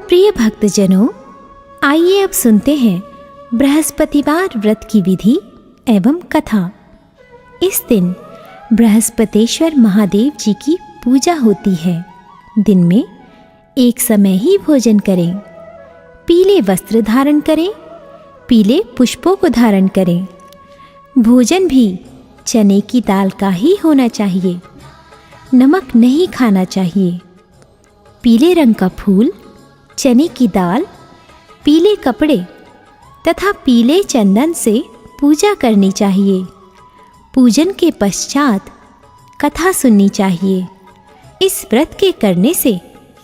प्रिय भक्तजनों, आइए अब सुनते हैं बृहस्पतिवार व्रत की विधि एवं कथा। इस दिन बृहस्पतेश्वर महादेव जी की पूजा होती है। दिन में एक समय ही भोजन करें, पीले वस्त्र धारण करें, पीले पुष्पों को धारण करें। भोजन भी चने की दाल का ही होना चाहिए, नमक नहीं खाना चाहिए। पीले रंग का फूल, चने की दाल, पीले कपड़े तथा पीले चंदन से पूजा करनी चाहिए। पूजन के पश्चात कथा सुननी चाहिए। इस व्रत के करने से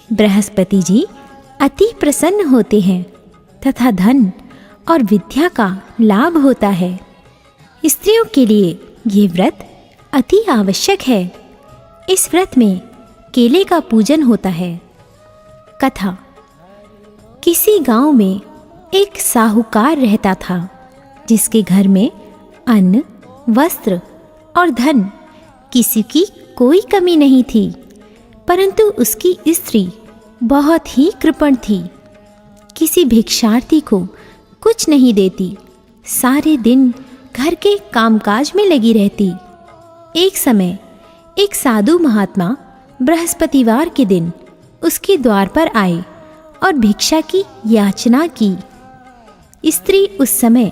बृहस्पति जी अति प्रसन्न होते हैं तथा धन और विद्या का लाभ होता है। स्त्रियों के लिए ये व्रत अति आवश्यक है। इस व्रत में केले का पूजन होता है। कथा। किसी गांव में एक साहूकार रहता था, जिसके घर में अन्न, वस्त्र और धन किसी की कोई कमी नहीं थी, परंतु उसकी स्त्री बहुत ही कृपण थी। किसी भिक्षार्थी को कुछ नहीं देती, सारे दिन घर के कामकाज में लगी रहती। एक समय एक साधु महात्मा बृहस्पतिवार के दिन उसके द्वार पर आए और भिक्षा की याचना की। स्त्री उस समय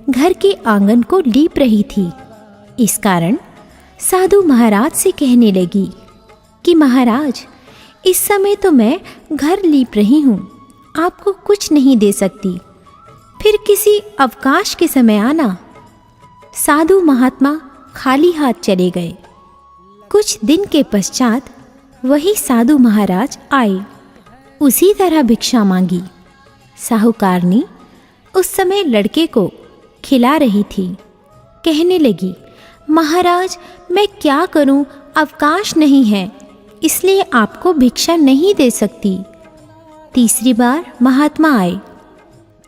घर के आंगन को लीप रही थी। इस कारण साधु महाराज से कहने लगी कि महाराज, इस समय तो मैं घर लीप रही हूँ, आपको कुछ नहीं दे सकती, फिर किसी अवकाश के समय आना। साधु महात्मा खाली हाथ चले गए। कुछ दिन के पश्चात वही साधु महाराज आए, उसी तरह भिक्षा मांगी। साहूकारनी उस समय लड़के को खिला रही थी। कहने लगी, महाराज मैं क्या करूं, अवकाश नहीं है, इसलिए आपको भिक्षा नहीं दे सकती। तीसरी बार महात्मा आए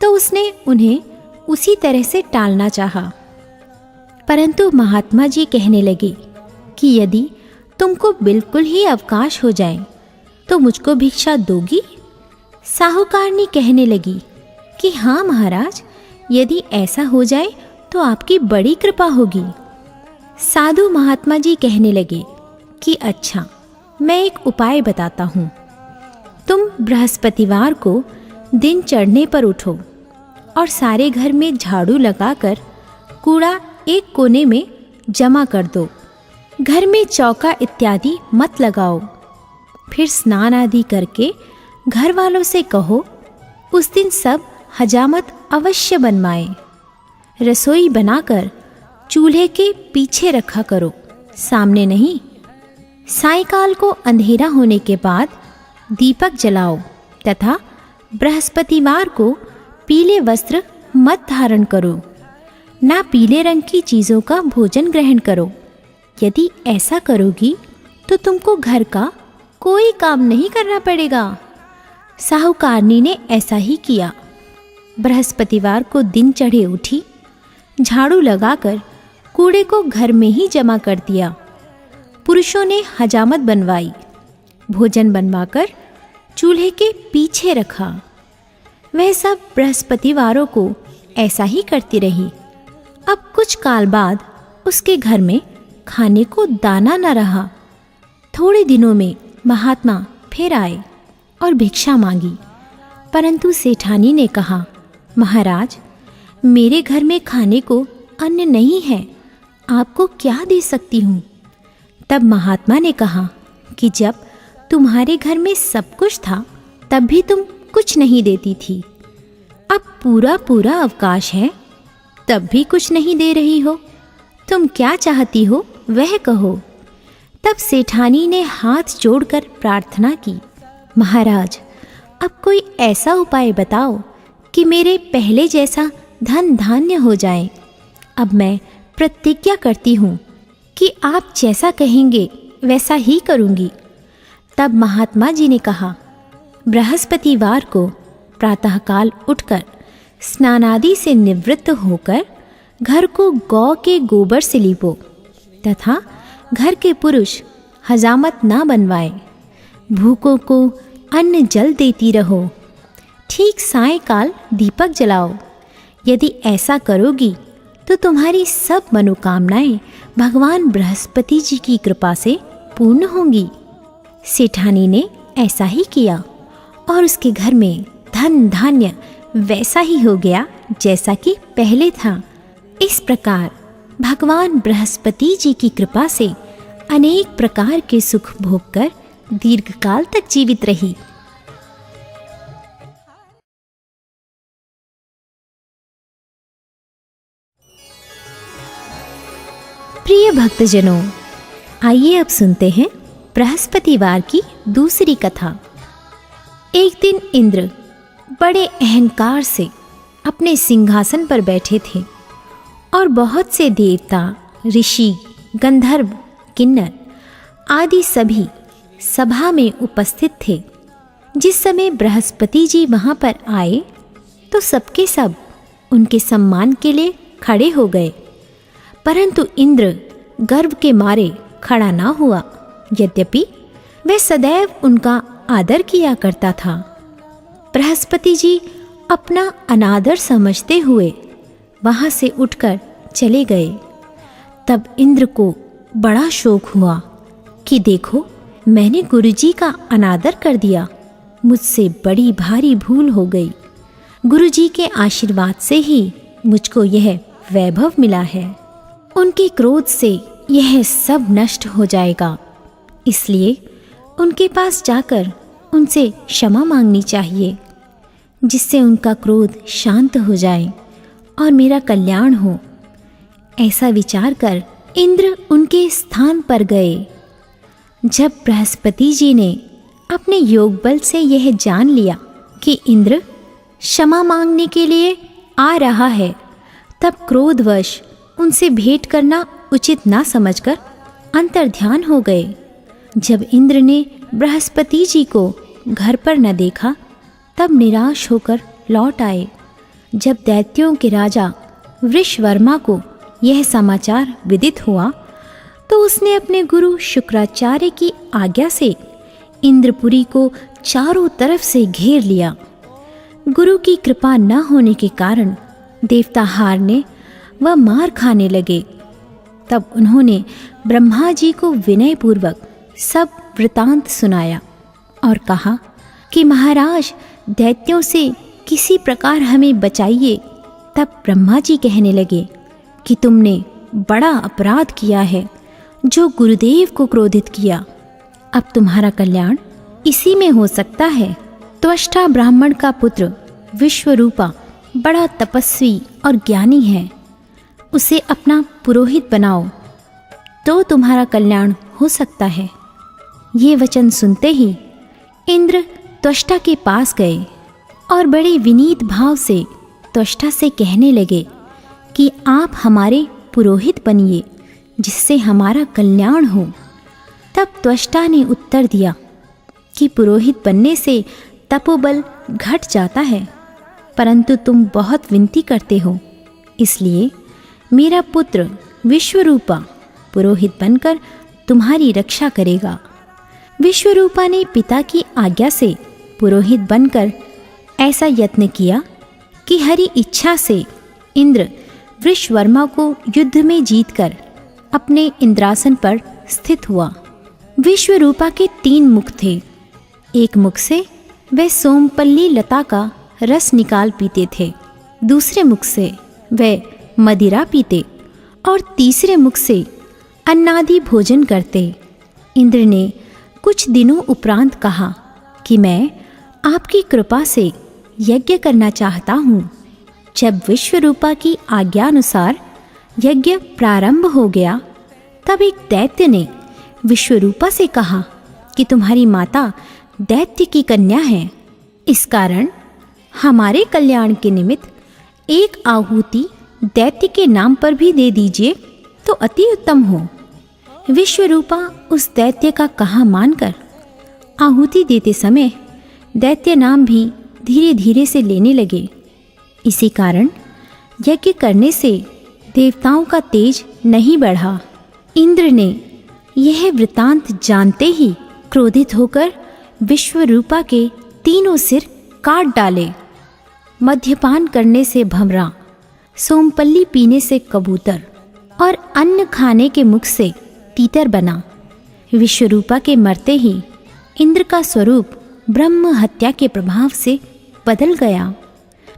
तो उसने उन्हें उसी तरह से टालना चाहा, परंतु महात्मा जी कहने लगे कि यदि तुमको बिल्कुल ही अवकाश हो जाए तो मुझको भिक्षा दोगी? साहूकारनी कहने लगी कि हाँ महाराज, यदि ऐसा हो जाए तो आपकी बड़ी कृपा होगी। साधु महात्मा जी कहने लगे कि अच्छा, मैं एक उपाय बताता हूँ। तुम बृहस्पतिवार को दिन चढ़ने पर उठो और सारे घर में झाड़ू लगाकर कूड़ा एक कोने में जमा कर दो। घर में चौका इत्यादि मत लगाओ। फिर स्नान आदि करके घर वालों से कहो उस दिन सब हजामत अवश्य बनवाएं। रसोई बनाकर चूल्हे के पीछे रखा करो, सामने नहीं। सायंकाल को अंधेरा होने के बाद दीपक जलाओ तथा बृहस्पतिवार को पीले वस्त्र मत धारण करो, ना पीले रंग की चीज़ों का भोजन ग्रहण करो। यदि ऐसा करोगी तो तुमको घर का कोई काम नहीं करना पड़ेगा। साहूकारनी ने ऐसा ही किया। बृहस्पतिवार को दिन चढ़े उठी, झाड़ू लगाकर कूड़े को घर में ही जमा कर दिया। पुरुषों ने हजामत बनवाई, भोजन बनवाकर चूल्हे के पीछे रखा। वह सब बृहस्पतिवारों को ऐसा ही करती रही। अब कुछ काल बाद उसके घर में खाने को दाना न रहा। थोड़े दिनों में महात्मा फिर आए और भिक्षा मांगी, परंतु सेठानी ने कहा, महाराज मेरे घर में खाने को अन्न नहीं है, आपको क्या दे सकती हूँ? तब महात्मा ने कहा कि जब तुम्हारे घर में सब कुछ था तब भी तुम कुछ नहीं देती थी, अब पूरा अवकाश है तब भी कुछ नहीं दे रही हो। तुम क्या चाहती हो वह कहो। तब सेठानी ने हाथ जोड़कर प्रार्थना की, महाराज अब कोई ऐसा उपाय बताओ कि मेरे पहले जैसा धन धान्य हो जाए। अब मैं प्रतिज्ञा करती हूँ कि आप जैसा कहेंगे वैसा ही करूँगी। तब महात्मा जी ने कहा, बृहस्पतिवार को प्रातःकाल उठकर स्नानादि से निवृत्त होकर घर को गौ के गोबर से लीपो तथा घर के पुरुष हजामत ना बनवाए। भूखों को अन्न जल देती रहो ठीक सायंकाल दीपक जलाओ। यदि ऐसा करोगी तो तुम्हारी सब मनोकामनाएं भगवान बृहस्पति जी की कृपा से पूर्ण होंगी। सेठानी ने ऐसा ही किया और उसके घर में धन धान्य वैसा ही हो गया जैसा कि पहले था। इस प्रकार भगवान बृहस्पति जी की कृपा से अनेक प्रकार के सुख भोग कर दीर्घकाल तक जीवित रही। प्रिय भक्तजनों, आइए अब सुनते हैं बृहस्पतिवार की दूसरी कथा। एक दिन इंद्र बड़े अहंकार से अपने सिंहासन पर बैठे थे और बहुत से देवता, ऋषि, गंधर्व, किन्नर आदि सभी सभा में उपस्थित थे। जिस समय बृहस्पति जी वहाँ पर आए तो सबके सब उनके सम्मान के लिए खड़े हो गए, परंतु इंद्र गर्व के मारे खड़ा ना हुआ, यद्यपि वह सदैव उनका आदर किया करता था। बृहस्पति जी अपना अनादर समझते हुए वहाँ से उठकर चले गए। तब इंद्र को बड़ा शोक हुआ कि देखो, मैंने गुरुजी का अनादर कर दिया, मुझसे बड़ी भारी भूल हो गई। गुरुजी के आशीर्वाद से ही मुझको यह वैभव मिला है। उनके क्रोध से यह सब नष्ट हो जाएगा, इसलिए उनके पास जाकर उनसे क्षमा मांगनी चाहिए, जिससे उनका क्रोध शांत हो जाए और मेरा कल्याण हो। ऐसा विचार कर इंद्र उनके स्थान पर गए। जब बृहस्पति जी ने अपने योग बल से यह जान लिया कि इंद्र क्षमा मांगने के लिए आ रहा है, तब क्रोधवश उनसे भेंट करना उचित ना समझकर अंतर्ध्यान हो गए। जब इंद्र ने बृहस्पति जी को घर पर न देखा, तब निराश होकर लौट आए। जब दैत्यों के राजा वृषवर्मा को यह समाचार विदित हुआ तो उसने अपने गुरु शुक्राचार्य की आज्ञा से इंद्रपुरी को चारों तरफ से घेर लिया। गुरु की कृपा न होने के कारण देवता हारने व मार खाने लगे। तब उन्होंने ब्रह्मा जी को विनयपूर्वक सब वृतांत सुनाया और कहा कि महाराज, दैत्यों से किसी प्रकार हमें बचाइए। तब ब्रह्मा जी कहने लगे कि तुमने बड़ा अपराध किया है, जो गुरुदेव को क्रोधित किया। अब तुम्हारा कल्याण इसी में हो सकता है। त्वष्टा ब्राह्मण का पुत्र विश्वरूपा बड़ा तपस्वी और ज्ञानी है, उसे अपना पुरोहित बनाओ तो तुम्हारा कल्याण हो सकता है। ये वचन सुनते ही इंद्र त्वष्टा के पास गए और बड़े विनीत भाव से त्वष्टा से कहने लगे कि आप हमारे पुरोहित बनिए, जिससे हमारा कल्याण हो। तब त्वष्टा ने उत्तर दिया कि पुरोहित बनने से तपोबल घट जाता है, परंतु तुम बहुत विनती करते हो, इसलिए मेरा पुत्र विश्वरूपा पुरोहित बनकर तुम्हारी रक्षा करेगा। विश्वरूपा ने पिता की आज्ञा से पुरोहित बनकर ऐसा यत्न किया कि हरि इच्छा से इंद्र वृषवर्मा को युद्ध में जीतकर अपने इंद्रासन पर स्थित हुआ। विश्वरूपा के 3 मुख थे। एक मुख से वह सोमपल्ली लता का रस निकाल पीते थे, दूसरे मुख से वह मदिरा पीते और तीसरे मुख से अन्नादि भोजन करते। इंद्र ने कुछ दिनों उपरांत कहा कि मैं आपकी कृपा से यज्ञ करना चाहता हूँ। जब विश्वरूपा की आज्ञानुसार यज्ञ प्रारंभ हो गया, तब एक दैत्य ने विश्वरूपा से कहा कि तुम्हारी माता दैत्य की कन्या है, इस कारण हमारे कल्याण के निमित्त एक आहुति दैत्य के नाम पर भी दे दीजिए तो अति उत्तम हो। विश्वरूपा उस दैत्य का कहा मानकर आहुति देते समय दैत्य नाम भी धीरे धीरे से लेने लगे। इसी कारण यज्ञ करने से देवताओं का तेज नहीं बढ़ा। इंद्र ने यह वृतांत जानते ही क्रोधित होकर विश्वरूपा के 3 सिर काट डाले मद्यपान करने से भंवरा, सोमपल्ली पीने से कबूतर और अन्न खाने के मुख से तीतर बना। विश्वरूपा के मरते ही इंद्र का स्वरूप ब्रह्म हत्या के प्रभाव से बदल गया।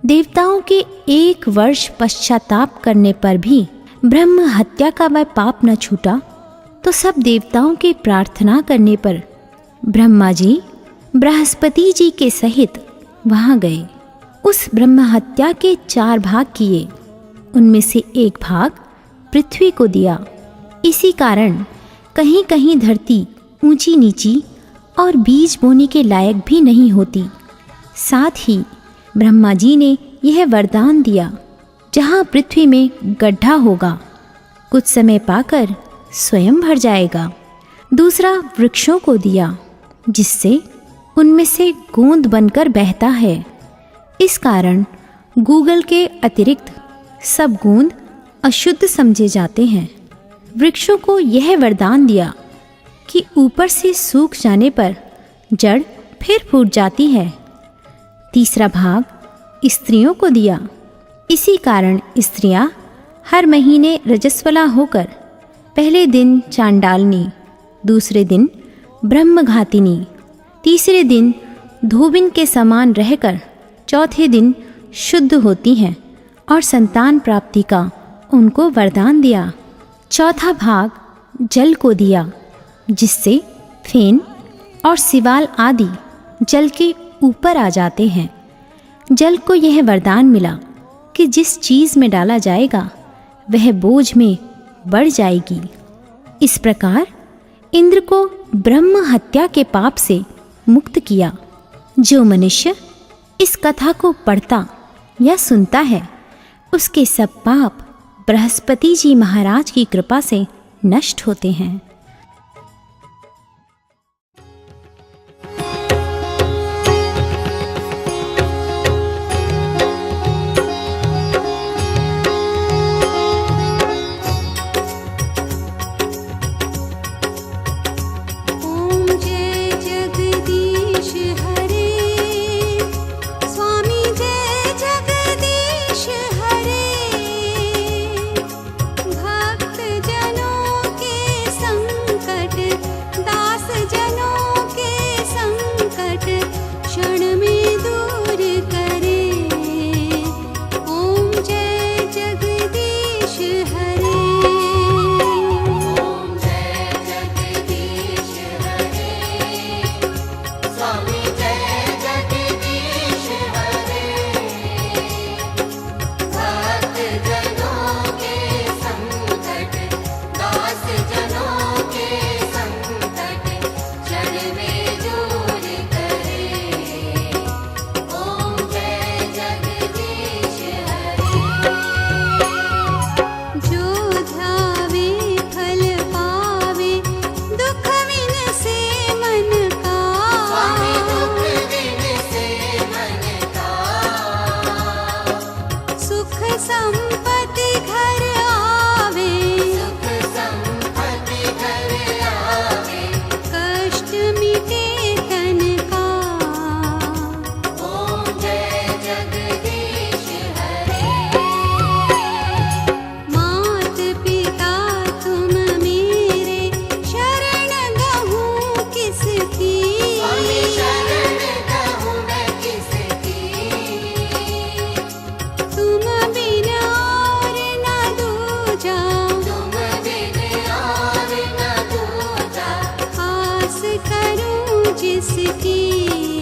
देवताओं के 1 वर्ष पश्चाताप करने पर भी ब्रह्म हत्या का वह पाप न छूटा, तो सब देवताओं के प्रार्थना करने पर ब्रह्मा जी बृहस्पति जी के सहित वहाँ गए। उस ब्रह्म हत्या के 4 भाग किए, उनमें से 1 भाग पृथ्वी को दिया। इसी कारण कहीं कहीं धरती ऊंची नीची और बीज बोने के लायक भी नहीं होती। साथ ही ब्रह्मा जी ने यह वरदान दिया, जहाँ पृथ्वी में गड्ढा होगा कुछ समय पाकर स्वयं भर जाएगा। दूसरा वृक्षों को दिया, जिससे उनमें से गोंद बनकर बहता है। इस कारण गूगल के अतिरिक्त सब गोंद अशुद्ध समझे जाते हैं। वृक्षों को यह वरदान दिया कि ऊपर से सूख जाने पर जड़ फिर फूट जाती है। तीसरा भाग स्त्रियों को दिया। इसी कारण स्त्रियां हर महीने रजस्वला होकर पहले दिन चांडालनी, दूसरे दिन ब्रह्मघातिनी, तीसरे दिन धोबिन के समान रहकर चौथे दिन शुद्ध होती हैं और संतान प्राप्ति का उनको वरदान दिया। चौथा भाग जल को दिया, जिससे फेन और सिवाल आदि जल के ऊपर आ जाते हैं। जल को यह वरदान मिला कि जिस चीज़ में डाला जाएगा वह बोझ में बढ़ जाएगी। इस प्रकार इंद्र को ब्रह्म हत्या के पाप से मुक्त किया। जो मनुष्य इस कथा को पढ़ता या सुनता है, उसके सब पाप बृहस्पति जी महाराज की कृपा से नष्ट होते हैं। करूं जिसकी